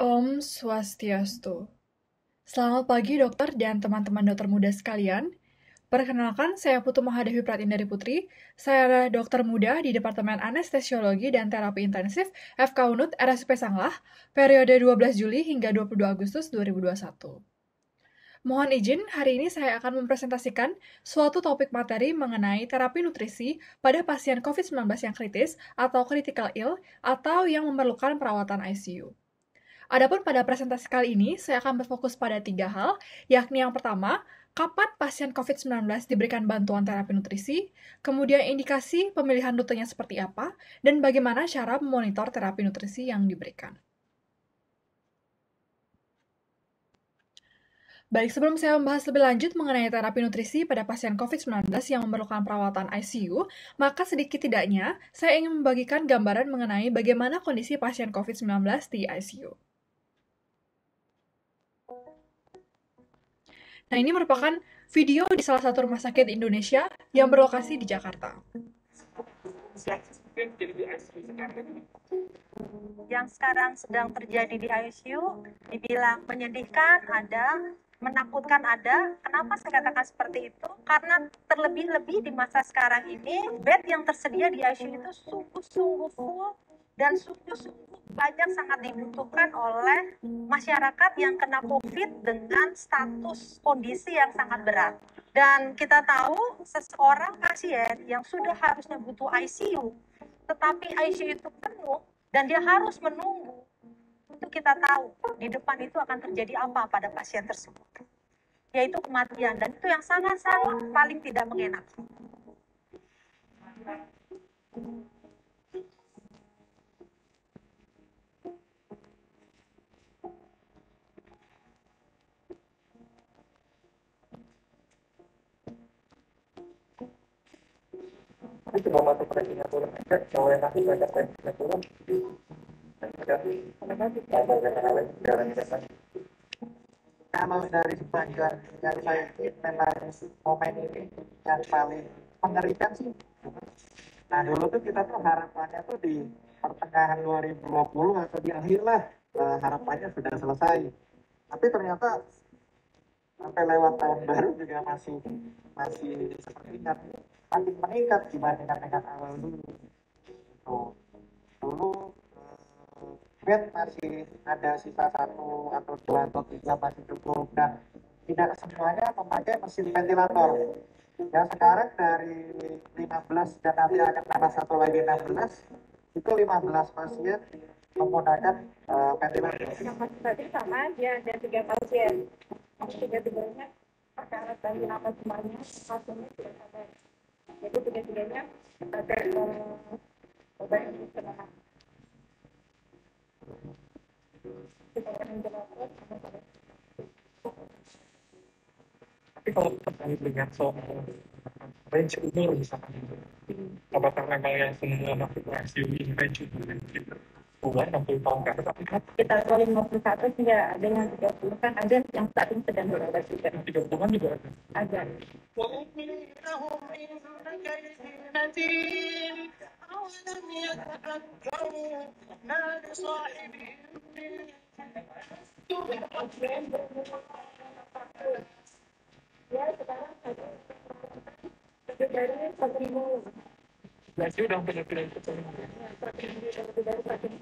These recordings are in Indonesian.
Om Swastiastu. Selamat pagi dokter dan teman-teman dokter muda sekalian. Perkenalkan, saya Putu Mahadewi Pratindari Putri. Saya adalah dokter muda di Departemen Anestesiologi dan Terapi Intensif FK Unut RSUP Sanglah, periode 12 Juli hingga 22 Agustus 2021. Mohon izin, hari ini saya akan mempresentasikan suatu topik materi mengenai terapi nutrisi pada pasien COVID-19 yang kritis atau critical ill atau yang memerlukan perawatan ICU. Adapun pada presentasi kali ini, saya akan berfokus pada 3 hal, yakni yang pertama, kapan pasien COVID-19 diberikan bantuan terapi nutrisi, kemudian indikasi pemilihan rutenya seperti apa, dan bagaimana cara memonitor terapi nutrisi yang diberikan. Baik, sebelum saya membahas lebih lanjut mengenai terapi nutrisi pada pasien COVID-19 yang memerlukan perawatan ICU, maka sedikit tidaknya saya ingin membagikan gambaran mengenai bagaimana kondisi pasien COVID-19 di ICU. Nah, ini merupakan video di salah satu rumah sakit di Indonesia yang berlokasi di Jakarta. Yang sekarang sedang terjadi di ICU dibilang menyedihkan ada, menakutkan ada. Kenapa saya katakan seperti itu? Karena terlebih-lebih di masa sekarang ini bed yang tersedia di ICU itu sungguh-sungguh full dan sungguh-sungguh banyak sangat dibutuhkan oleh masyarakat yang kena COVID dengan status kondisi yang sangat berat. Dan kita tahu seseorang pasien yang sudah harusnya butuh ICU, tetapi ICU itu penuh dan dia harus menunggu, itu kita tahu di depan itu akan terjadi apa pada pasien tersebut, yaitu kematian, dan itu yang sangat-sangat paling tidak mengenakan. Itu bawa ke presidennya turun aja, cowok yang nanti banyak presidennya turun. Kalau dari sebagian yang saya lihat memang momen ini yang paling mengerikan sih. Nah dulu tuh kita tuh harapannya tuh di pertengahan 2020 atau di akhir lah harapannya sudah selesai. Tapi ternyata sampai lewat tahun baru juga masih sepertinya makin meningkat dibandingkan dengan awal dulu. Tuh, dulu bed masih ada sisa 1 atau 2 atau 3 masih cukup dan tidak semuanya memakai mesin ventilator. Yang sekarang dari 15 dan nanti akan tambah satu lagi 16, itu 15 pasien menggunakan ventilator. Yang masih tadi sama, dia ada 3 pasien. Tiga-tiganya perkara tadi apa semuanya, hasilnya tidak ada. Jadi tiga-tiganya ada obat yang dikenakan. Tapi kalau terkait dengan soal range umur misalkan, apakah memang yang semua masuk ke ICU ini range umur gitu? Umur 60 tahun ke atas, tapi kan Kita kalau 51 hingga ada yang 30 kan ada yang saat ini sedang berobat juga. 30-an juga ada. Ada. Ya sekarang ada lebih dari 1.000. ICU udah benar-benar itu semua. Lebih dari 1.000.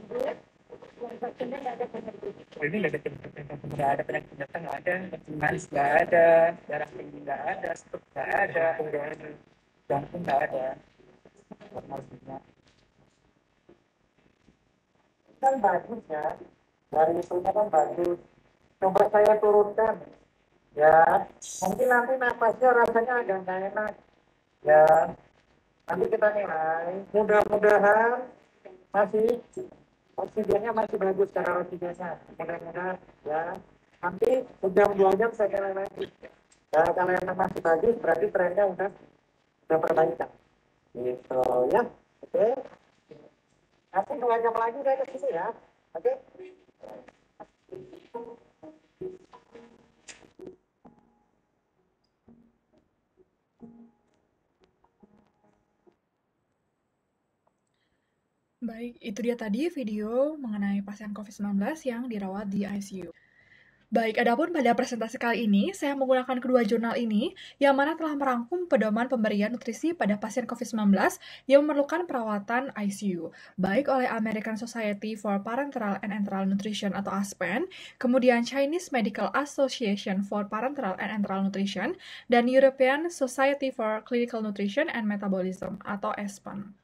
Yang vaksinnya nggak ada penyakit. Oh, ini nggak ada penyakit, nggak ada penyakit nyata, nggak ada, manis nggak ada, darah tinggi nggak ada, stroke nggak ada, nggak ada, jantung nggak ada. Informasinya kan bagus ya, dari isunya kan bagus. Coba saya turunkan, ya mungkin nanti napasnya rasanya agak nggak enak, ya nanti kita nilai. Mudah-mudahan masih oksigennya masih bagus cara oksigennya, mudah-mudahan ya. Nanti sejam 2 jam saya kira lagi. Ya kalau yang masih bagus berarti trennya udah perbaikan. Gitu ya, oke. Nanti 2 jam lagi udah ke situ ya, oke. Baik, itu dia tadi video mengenai pasien COVID-19 yang dirawat di ICU. Baik, adapun pada presentasi kali ini, saya menggunakan kedua jurnal ini, yang mana telah merangkum pedoman pemberian nutrisi pada pasien COVID-19 yang memerlukan perawatan ICU, baik oleh American Society for Parenteral and Enteral Nutrition atau ASPEN, kemudian Chinese Medical Association for Parenteral and Enteral Nutrition, dan European Society for Clinical Nutrition and Metabolism atau ESPAN.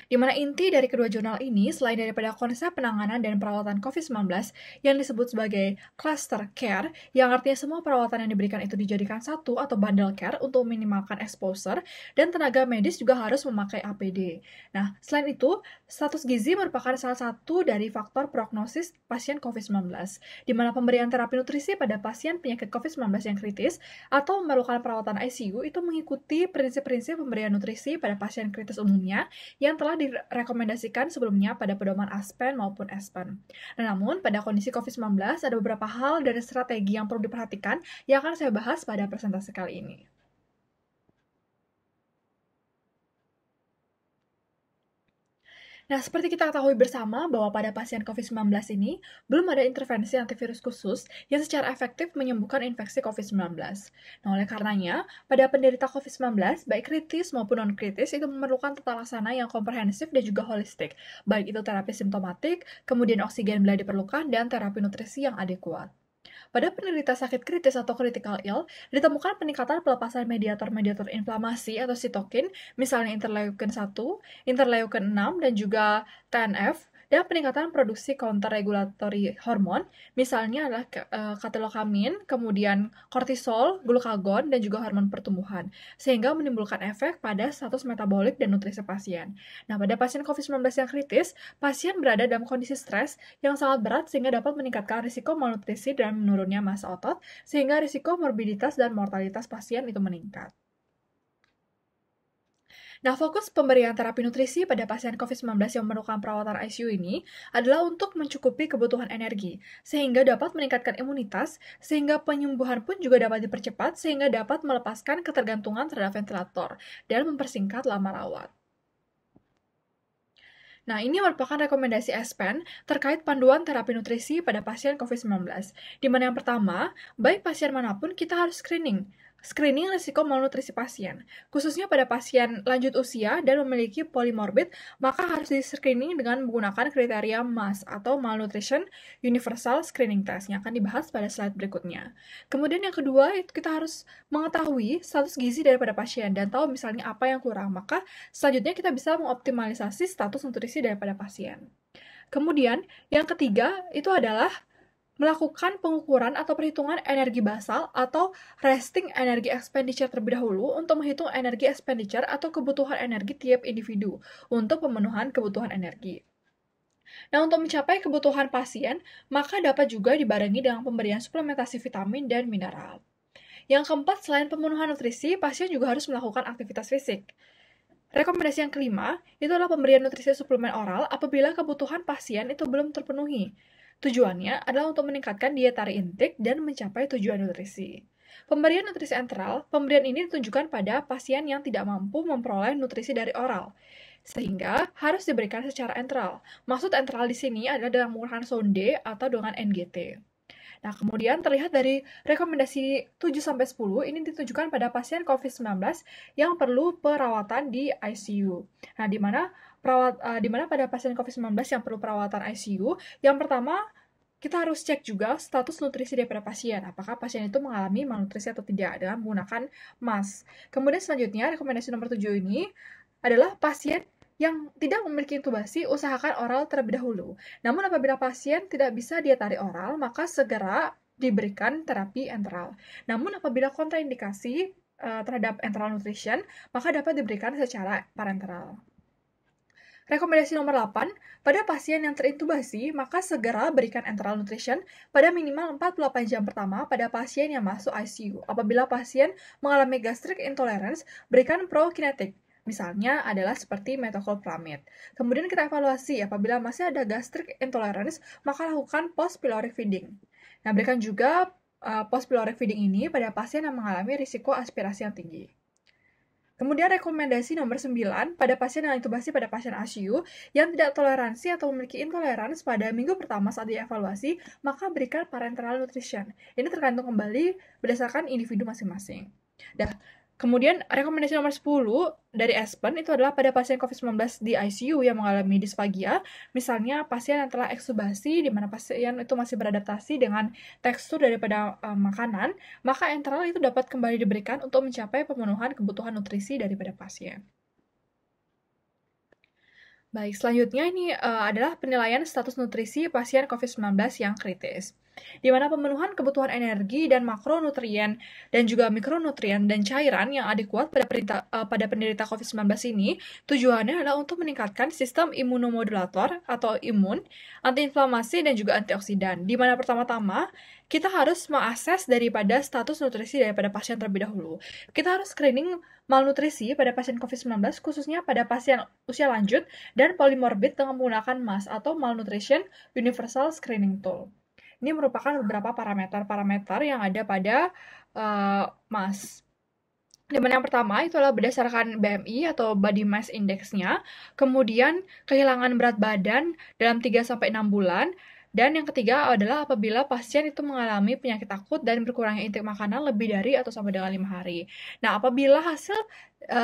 Di mana inti dari kedua jurnal ini, selain daripada konsep penanganan dan perawatan COVID-19 yang disebut sebagai cluster care, yang artinya semua perawatan yang diberikan itu dijadikan satu atau bundle care untuk meminimalkan exposure, dan tenaga medis juga harus memakai APD. Nah, selain itu, status gizi merupakan salah satu dari faktor prognosis pasien COVID-19, di mana pemberian terapi nutrisi pada pasien penyakit COVID-19 yang kritis atau memerlukan perawatan ICU itu mengikuti prinsip-prinsip pemberian nutrisi pada pasien kritis umumnya yang telah direkomendasikan sebelumnya pada pedoman ASPEN maupun ESPAN. Namun, pada kondisi COVID-19 ada beberapa hal dan strategi yang perlu diperhatikan yang akan saya bahas pada presentasi kali ini. Nah, seperti kita ketahui bersama bahwa pada pasien COVID-19 ini, belum ada intervensi antivirus khusus yang secara efektif menyembuhkan infeksi COVID-19. Nah, oleh karenanya, pada penderita COVID-19, baik kritis maupun non-kritis, itu memerlukan tata laksana yang komprehensif dan juga holistik, baik itu terapi simptomatik, kemudian oksigen bila diperlukan, dan terapi nutrisi yang adekuat. Pada penderita sakit kritis atau critical ill, ditemukan peningkatan pelepasan mediator-mediator inflamasi atau sitokin, misalnya interleukin 1, interleukin 6, dan juga TNF, dan peningkatan produksi counter-regulatory hormon, misalnya adalah katelokamin, kemudian kortisol, glukagon, dan juga hormon pertumbuhan, sehingga menimbulkan efek pada status metabolik dan nutrisi pasien. Nah, pada pasien COVID-19 yang kritis, pasien berada dalam kondisi stres yang sangat berat sehingga dapat meningkatkan risiko malnutrisi dan menurunnya massa otot, sehingga risiko morbiditas dan mortalitas pasien itu meningkat. Nah, fokus pemberian terapi nutrisi pada pasien COVID-19 yang memerlukan perawatan ICU ini adalah untuk mencukupi kebutuhan energi, sehingga dapat meningkatkan imunitas, sehingga penyembuhan pun juga dapat dipercepat, sehingga dapat melepaskan ketergantungan terhadap ventilator, dan mempersingkat lama rawat. Nah, ini merupakan rekomendasi ESPAN terkait panduan terapi nutrisi pada pasien COVID-19, di mana yang pertama, baik pasien manapun kita harus screening risiko malnutrisi pasien, khususnya pada pasien lanjut usia dan memiliki polimorbid, maka harus di-screening dengan menggunakan kriteria MUST atau Malnutrition Universal Screening Test yang akan dibahas pada slide berikutnya. Kemudian yang kedua, itu kita harus mengetahui status gizi daripada pasien dan tahu misalnya apa yang kurang, maka selanjutnya kita bisa mengoptimalisasi status nutrisi daripada pasien. Kemudian, yang ketiga itu adalah melakukan pengukuran atau perhitungan energi basal atau resting energy expenditure terlebih dahulu untuk menghitung energi expenditure atau kebutuhan energi tiap individu untuk pemenuhan kebutuhan energi. Nah, untuk mencapai kebutuhan pasien, maka dapat juga dibarengi dengan pemberian suplementasi vitamin dan mineral. Yang keempat, selain pemenuhan nutrisi, pasien juga harus melakukan aktivitas fisik. Rekomendasi yang kelima, itu adalah pemberian nutrisi suplemen oral apabila kebutuhan pasien itu belum terpenuhi. Tujuannya adalah untuk meningkatkan dietary intake dan mencapai tujuan nutrisi. Pemberian nutrisi enteral, pemberian ini ditunjukkan pada pasien yang tidak mampu memperoleh nutrisi dari oral, sehingga harus diberikan secara enteral. Maksud enteral di sini adalah dengan menggunakan sonde atau dengan NGT. Nah, kemudian terlihat dari rekomendasi 7-10, ini ditujukan pada pasien COVID-19 yang perlu perawatan di ICU. Nah, di mana pada pasien COVID-19 yang perlu perawatan ICU, yang pertama, kita harus cek juga status nutrisi daripada pasien. Apakah pasien itu mengalami malnutrisi atau tidak dengan menggunakan MUST. Kemudian selanjutnya, rekomendasi nomor 7 ini adalah pasien yang tidak memiliki intubasi, usahakan oral terlebih dahulu. Namun apabila pasien tidak bisa dietary oral, maka segera diberikan terapi enteral. Namun apabila kontraindikasi terhadap enteral nutrition, maka dapat diberikan secara parenteral. Rekomendasi nomor 8, pada pasien yang terintubasi, maka segera berikan enteral nutrition pada minimal 48 jam pertama pada pasien yang masuk ICU. Apabila pasien mengalami gastric intolerance, berikan prokinetik. Misalnya adalah seperti metoclopramide. Kemudian kita evaluasi apabila masih ada gastric intolerance, maka lakukan post-pyloric feeding. Nah, berikan juga post-pyloric feeding ini pada pasien yang mengalami risiko aspirasi yang tinggi. Kemudian rekomendasi nomor 9, pada pasien dengan intubasi pada pasien ICU yang tidak toleransi atau memiliki intoleransi pada minggu pertama saat dievaluasi, maka berikan parenteral nutrition. Ini tergantung kembali berdasarkan individu masing-masing. Kemudian rekomendasi nomor 10 dari Aspen itu adalah pada pasien COVID-19 di ICU yang mengalami disfagia, misalnya pasien yang telah ekstubasi di mana pasien itu masih beradaptasi dengan tekstur daripada makanan, maka enteral itu dapat kembali diberikan untuk mencapai pemenuhan kebutuhan nutrisi daripada pasien. Baik, selanjutnya ini adalah penilaian status nutrisi pasien COVID-19 yang kritis, di mana pemenuhan kebutuhan energi dan makronutrien dan juga mikronutrien dan cairan yang adekuat pada penderita COVID-19 ini tujuannya adalah untuk meningkatkan sistem imunomodulator atau imun, antiinflamasi dan juga antioksidan, di mana pertama-tama kita harus mengakses daripada status nutrisi daripada pasien terlebih dahulu. Kita harus screening malnutrisi pada pasien COVID-19 khususnya pada pasien usia lanjut dan polimorbid dengan menggunakan MAS atau Malnutrition Universal Screening Tool. Ini merupakan beberapa parameter yang ada pada MAS. Yang pertama itu adalah berdasarkan BMI atau Body Mass Index-nya, kemudian kehilangan berat badan dalam 3-6 bulan, dan yang ketiga adalah apabila pasien itu mengalami penyakit akut dan berkurangnya intake makanan lebih dari atau sama dengan 5 hari. Nah, apabila hasil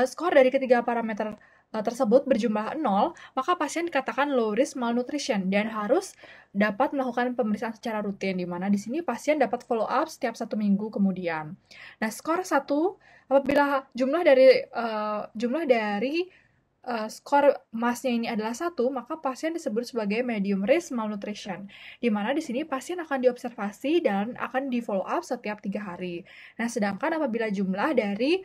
skor dari ketiga parameter tersebut berjumlah 0, maka pasien dikatakan low risk malnutrition dan harus dapat melakukan pemeriksaan secara rutin, di mana di sini pasien dapat follow up setiap 1 minggu kemudian. Nah, skor 1, apabila jumlah dari skor MAS-nya ini adalah 1, maka pasien disebut sebagai medium risk malnutrition, di mana di sini pasien akan diobservasi dan akan di follow up setiap 3 hari. Nah, sedangkan apabila jumlah dari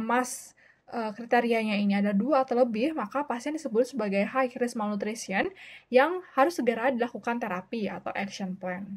MAS kriterianya ini ada 2 atau lebih, maka pasien disebut sebagai high risk malnutrition yang harus segera dilakukan terapi atau action plan.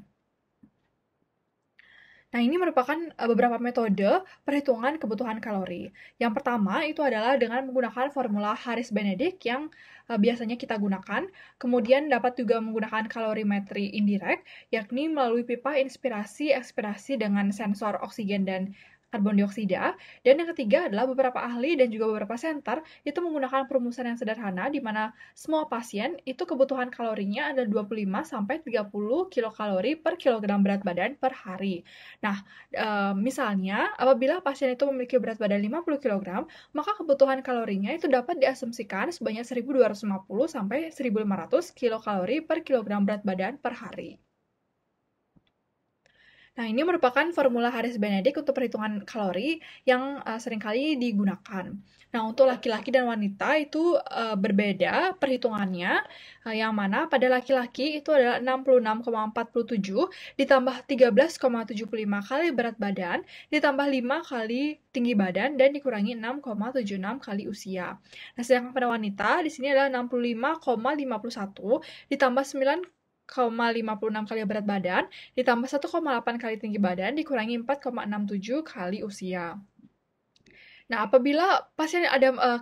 Nah, ini merupakan beberapa metode perhitungan kebutuhan kalori. Yang pertama itu adalah dengan menggunakan formula Harris-Benedict yang biasanya kita gunakan. Kemudian dapat juga menggunakan kalorimetri indirect, yakni melalui pipa inspirasi-ekspirasi dengan sensor oksigen dan karbon dioksida. Dan yang ketiga adalah beberapa ahli dan juga beberapa center itu menggunakan perumusan yang sederhana di mana semua pasien itu kebutuhan kalorinya ada 25-30 kilokalori per kilogram berat badan per hari. Nah, misalnya apabila pasien itu memiliki berat badan 50 kg, maka kebutuhan kalorinya itu dapat diasumsikan sebanyak 1250 sampai 1500 kilokalori per kilogram berat badan per hari. Nah, ini merupakan formula Harris-Benedict untuk perhitungan kalori yang seringkali digunakan. Nah, untuk laki-laki dan wanita itu berbeda perhitungannya, yang mana pada laki-laki itu adalah 66,47 ditambah 13,75 kali berat badan, ditambah 5 kali tinggi badan, dan dikurangi 6,76 kali usia. Nah, sedangkan pada wanita di sini adalah 65,51 ditambah 9,56 kali berat badan, ditambah 1,8 kali tinggi badan, dikurangi 4,67 kali usia. Nah, apabila pasien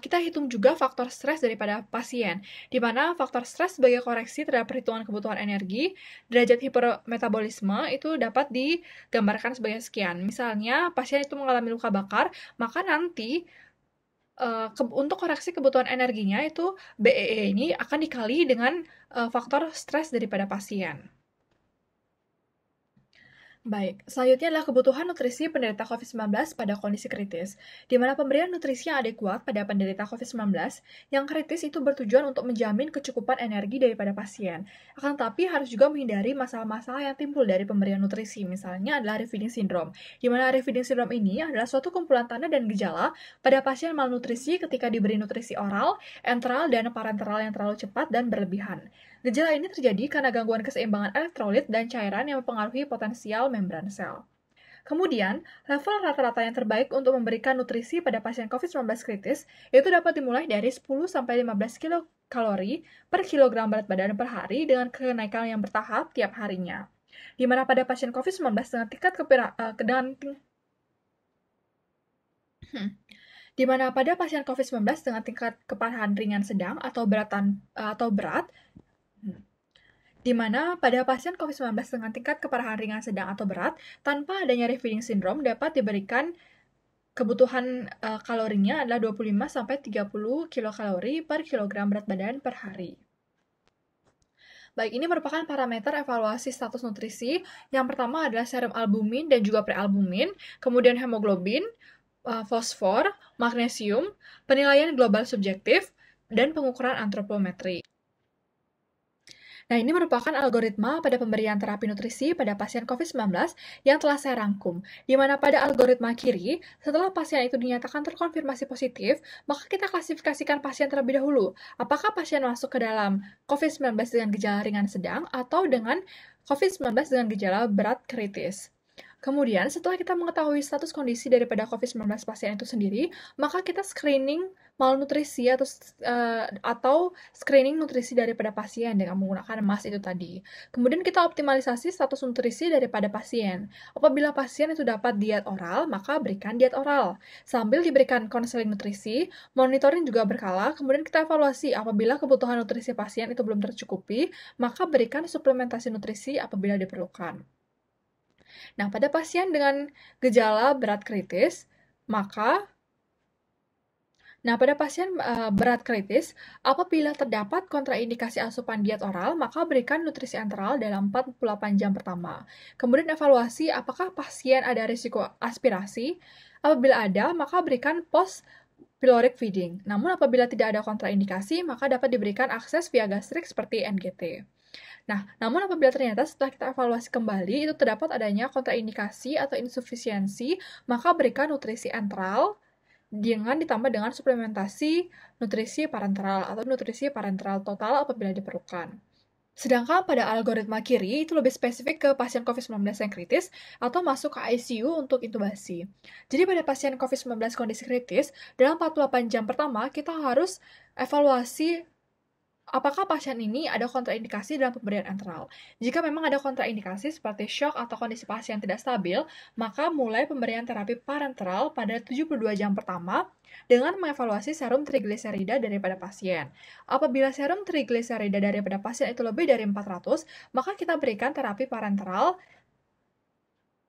kita hitung juga faktor stres daripada pasien, di mana faktor stres sebagai koreksi terhadap perhitungan kebutuhan energi, derajat hipermetabolisme itu dapat digambarkan sebagai sekian. Misalnya, pasien itu mengalami luka bakar, maka nanti untuk koreksi kebutuhan energinya itu BEE ini akan dikali dengan faktor stres daripada pasien. Baik, selanjutnya adalah kebutuhan nutrisi penderita COVID-19 pada kondisi kritis, di mana pemberian nutrisi yang adekuat pada penderita COVID-19 yang kritis itu bertujuan untuk menjamin kecukupan energi daripada pasien. Akan tetapi harus juga menghindari masalah-masalah yang timbul dari pemberian nutrisi, misalnya adalah refeeding syndrome, di mana refeeding syndrome ini adalah suatu kumpulan tanda dan gejala pada pasien malnutrisi ketika diberi nutrisi oral, enteral, dan parenteral yang terlalu cepat dan berlebihan. Gejala ini terjadi karena gangguan keseimbangan elektrolit dan cairan yang mempengaruhi potensial membran sel. Kemudian, level rata-rata yang terbaik untuk memberikan nutrisi pada pasien COVID-19 kritis itu dapat dimulai dari 10-15 kilokalori per kilogram berat badan per hari dengan kenaikan yang bertahap tiap harinya. Di mana pada pasien COVID-19 dengan tingkat di mana pada pasien COVID-19 dengan tingkat keparahan ringan sedang atau berat, di mana pada pasien COVID-19 dengan tingkat keparahan ringan sedang atau berat, tanpa adanya refeeding syndrome dapat diberikan kebutuhan kalorinya adalah 25-30 kilokalori per kilogram berat badan per hari. Baik, ini merupakan parameter evaluasi status nutrisi. Yang pertama adalah serum albumin dan juga prealbumin, kemudian hemoglobin, fosfor, magnesium, penilaian global subjektif, dan pengukuran antropometri. Nah, ini merupakan algoritma pada pemberian terapi nutrisi pada pasien COVID-19 yang telah saya rangkum, di mana pada algoritma kiri, setelah pasien itu dinyatakan terkonfirmasi positif, maka kita klasifikasikan pasien terlebih dahulu. Apakah pasien masuk ke dalam COVID-19 dengan gejala ringan sedang atau dengan COVID-19 dengan gejala berat kritis. Kemudian, setelah kita mengetahui status kondisi daripada COVID-19 pasien itu sendiri, maka kita screening malnutrisi atau screening nutrisi daripada pasien dengan menggunakan MAS itu tadi. Kemudian kita optimalisasi status nutrisi daripada pasien. Apabila pasien itu dapat diet oral, maka berikan diet oral. Sambil diberikan konseling nutrisi, monitoring juga berkala, kemudian kita evaluasi apabila kebutuhan nutrisi pasien itu belum tercukupi, maka berikan suplementasi nutrisi apabila diperlukan. Nah, pada pasien dengan gejala berat kritis, apabila terdapat kontraindikasi asupan diet oral, maka berikan nutrisi enteral dalam 48 jam pertama. Kemudian evaluasi apakah pasien ada risiko aspirasi. Apabila ada, maka berikan post-pyloric feeding. Namun apabila tidak ada kontraindikasi, maka dapat diberikan akses via gastrik seperti NGT. Nah, namun apabila ternyata setelah kita evaluasi kembali itu terdapat adanya kontraindikasi atau insufisiensi, maka berikan nutrisi enteral dengan ditambah dengan suplementasi nutrisi parenteral atau nutrisi parenteral total apabila diperlukan. Sedangkan pada algoritma kiri itu lebih spesifik ke pasien COVID-19 yang kritis atau masuk ke ICU untuk intubasi. Jadi pada pasien COVID-19 kondisi kritis, dalam 48 jam pertama kita harus evaluasi apakah pasien ini ada kontraindikasi dalam pemberian enteral. Jika memang ada kontraindikasi seperti shock atau kondisi pasien tidak stabil, maka mulai pemberian terapi parenteral pada 72 jam pertama dengan mengevaluasi serum trigliserida daripada pasien. Apabila serum trigliserida daripada pasien itu lebih dari 400, maka kita berikan terapi parenteral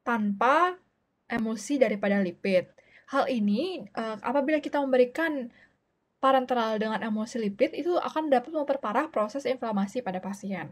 tanpa emulsi daripada lipid. Hal ini, apabila kita memberikan parenteral dengan emulsi lipid itu akan dapat memperparah proses inflamasi pada pasien.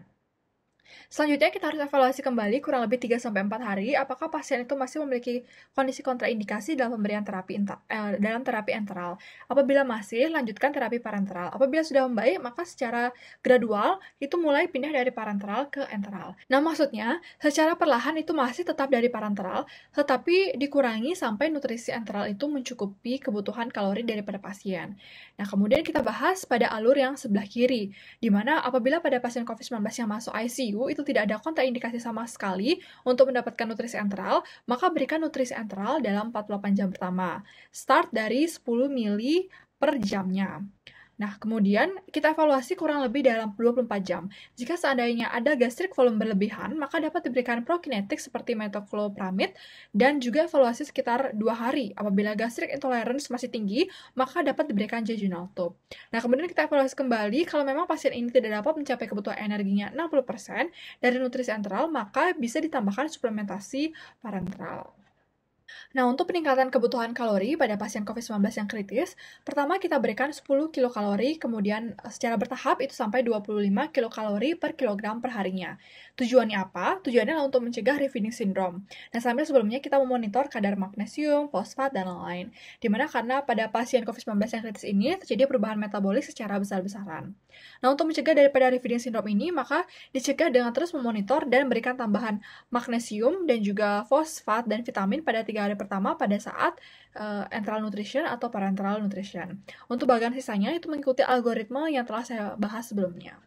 Selanjutnya kita harus evaluasi kembali kurang lebih 3-4 hari apakah pasien itu masih memiliki kondisi kontraindikasi dalam pemberian terapi enteral. Apabila masih, lanjutkan terapi parenteral. Apabila sudah membaik, maka secara gradual itu mulai pindah dari parenteral ke enteral. Nah, maksudnya secara perlahan itu masih tetap dari parenteral, tetapi dikurangi sampai nutrisi enteral itu mencukupi kebutuhan kalori daripada pasien. Nah, kemudian kita bahas pada alur yang sebelah kiri, di mana apabila pada pasien COVID-19 yang masuk ICU itu tidak ada kontraindikasi sama sekali untuk mendapatkan nutrisi enteral, maka berikan nutrisi enteral dalam 48 jam pertama. Start dari 10 mili per jamnya. Nah, kemudian kita evaluasi kurang lebih dalam 24 jam. Jika seandainya ada gastrik volume berlebihan, maka dapat diberikan prokinetik seperti metoclopramid dan juga evaluasi sekitar 2 hari. Apabila gastrik intolerance masih tinggi, maka dapat diberikan jejunal tube. Nah, kemudian kita evaluasi kembali, kalau memang pasien ini tidak dapat mencapai kebutuhan energinya 60% dari nutrisi enteral, maka bisa ditambahkan suplementasi parenteral. Nah, untuk peningkatan kebutuhan kalori pada pasien COVID-19 yang kritis, pertama kita berikan 10 kilokalori, kemudian secara bertahap itu sampai 25 kilokalori per kilogram per harinya. Tujuannya apa? Tujuannya adalah untuk mencegah refeeding syndrome. Nah, sambil sebelumnya kita memonitor kadar magnesium, fosfat, dan lain-lain. Dimana karena pada pasien COVID-19 yang kritis ini terjadi perubahan metabolik secara besar-besaran. Nah, untuk mencegah daripada refeeding syndrome ini, maka dicegah dengan terus memonitor dan memberikan tambahan magnesium dan juga fosfat dan vitamin pada 3 hari pertama pada saat enteral nutrition atau parenteral nutrition. Untuk bagian sisanya itu mengikuti algoritma yang telah saya bahas sebelumnya.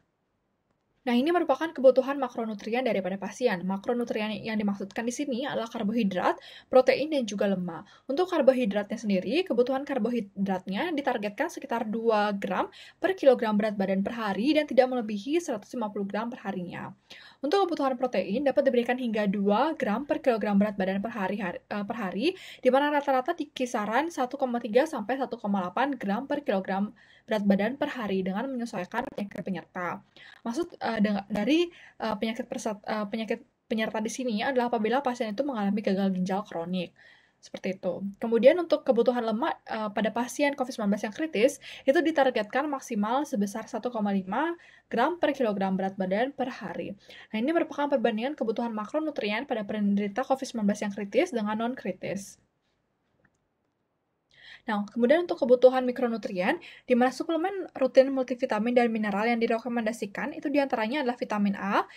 Nah, ini merupakan kebutuhan makronutrien daripada pasien. Makronutrien yang dimaksudkan di sini adalah karbohidrat, protein, dan juga lemak. Untuk karbohidratnya sendiri, kebutuhan karbohidratnya ditargetkan sekitar 2 gram per kilogram berat badan per hari dan tidak melebihi 150 gram per harinya. Untuk kebutuhan protein dapat diberikan hingga 2 gram per kilogram berat badan per hari, di mana rata-rata di kisaran 1,3 sampai 1,8 gram per kilogram berat badan per hari dengan menyesuaikan penyakit penyerta. Maksud dari penyakit penyerta di sini adalah apabila pasien itu mengalami gagal ginjal kronik. Seperti itu. Kemudian untuk kebutuhan lemak pada pasien COVID-19 yang kritis, itu ditargetkan maksimal sebesar 1,5 gram per kilogram berat badan per hari. Nah, ini merupakan perbandingan kebutuhan makronutrien pada penderita COVID-19 yang kritis dengan non-kritis. Nah, kemudian untuk kebutuhan mikronutrien, di mana suplemen rutin multivitamin dan mineral yang direkomendasikan itu diantaranya adalah vitamin A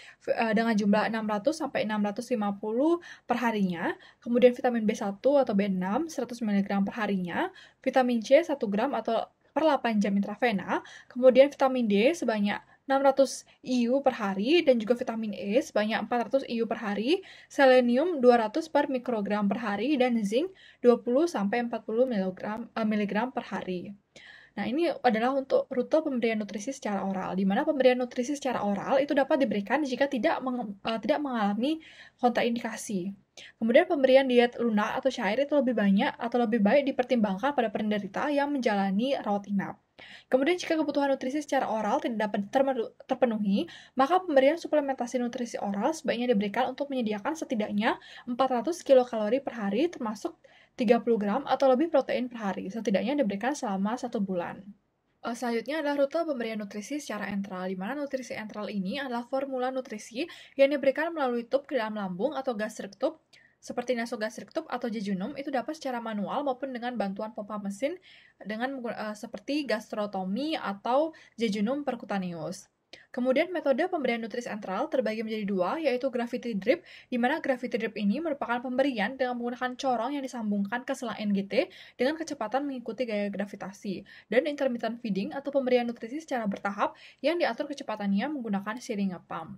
dengan jumlah 600 sampai 650 per harinya, kemudian vitamin B1 atau B6 100 mg per harinya, vitamin C 1 gram atau per 8 jam intravena, kemudian vitamin D sebanyak 600 IU per hari dan juga vitamin E sebanyak 400 IU per hari, selenium 200 per mikrogram per hari dan zinc 20 sampai 40 mg per hari. Nah, ini adalah untuk rute pemberian nutrisi secara oral, di mana pemberian nutrisi secara oral itu dapat diberikan jika tidak mengalami kontraindikasi. Kemudian pemberian diet lunak atau cair itu lebih banyak atau lebih baik dipertimbangkan pada penderita yang menjalani rawat inap. Kemudian jika kebutuhan nutrisi secara oral tidak dapat terpenuhi, maka pemberian suplementasi nutrisi oral sebaiknya diberikan untuk menyediakan setidaknya 400 kilokalori per hari termasuk 30 gram atau lebih protein per hari, setidaknya diberikan selama 1 bulan. Selanjutnya adalah rute pemberian nutrisi secara enteral, di mana nutrisi enteral ini adalah formula nutrisi yang diberikan melalui tub ke dalam lambung atau gastric tube, seperti nasogastric tube atau jejunum, itu dapat secara manual maupun dengan bantuan pompa mesin dengan seperti gastrotomi atau jejunum percutaneous. Kemudian metode pemberian nutrisi enteral terbagi menjadi dua, yaitu gravity drip, di mana gravity drip ini merupakan pemberian dengan menggunakan corong yang disambungkan ke selang NGT dengan kecepatan mengikuti gaya gravitasi, dan intermittent feeding atau pemberian nutrisi secara bertahap yang diatur kecepatannya menggunakan Schillinger pump.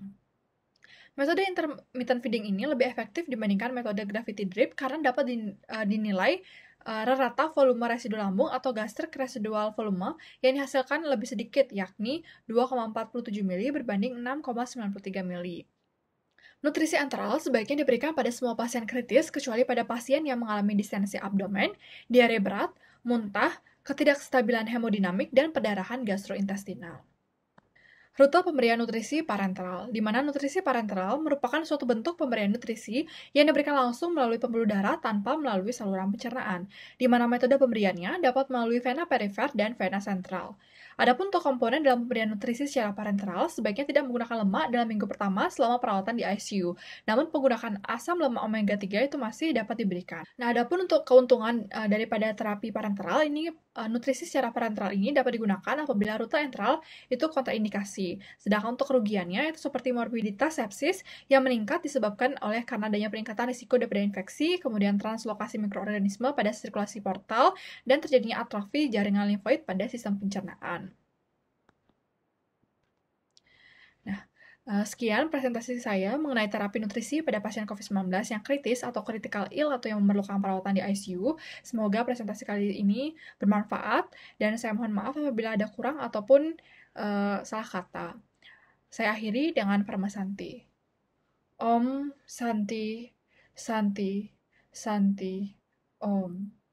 Metode intermittent feeding ini lebih efektif dibandingkan metode gravity drip karena dapat dinilai rata volume residu lambung atau gastric residual volume yang dihasilkan lebih sedikit, yakni 2,47 mili berbanding 6,93 mili. Nutrisi enteral sebaiknya diberikan pada semua pasien kritis kecuali pada pasien yang mengalami distensi abdomen, diare berat, muntah, ketidakstabilan hemodinamik, dan perdarahan gastrointestinal. Rute pemberian nutrisi parenteral, di mana nutrisi parenteral merupakan suatu bentuk pemberian nutrisi yang diberikan langsung melalui pembuluh darah tanpa melalui saluran pencernaan, di mana metode pemberiannya dapat melalui vena perifer dan vena sentral. Adapun untuk komponen dalam pemberian nutrisi secara parenteral, sebaiknya tidak menggunakan lemak dalam minggu pertama selama perawatan di ICU, namun penggunaan asam lemak omega 3 itu masih dapat diberikan. Nah, adapun untuk keuntungan daripada terapi parenteral ini, nutrisi secara parenteral ini dapat digunakan apabila rute enteral itu kontraindikasi. Sedangkan untuk kerugiannya itu seperti morbiditas sepsis yang meningkat disebabkan oleh karena adanya peningkatan risiko daripada infeksi, kemudian translokasi mikroorganisme pada sirkulasi portal, dan terjadinya atrofi jaringan limfoid pada sistem pencernaan. Sekian presentasi saya mengenai terapi nutrisi pada pasien COVID-19 yang kritis atau critical ill atau yang memerlukan perawatan di ICU. Semoga presentasi kali ini bermanfaat dan saya mohon maaf apabila ada kurang ataupun salah kata. Saya akhiri dengan Parma Santi. Om Santi, Santi, Santi, Om.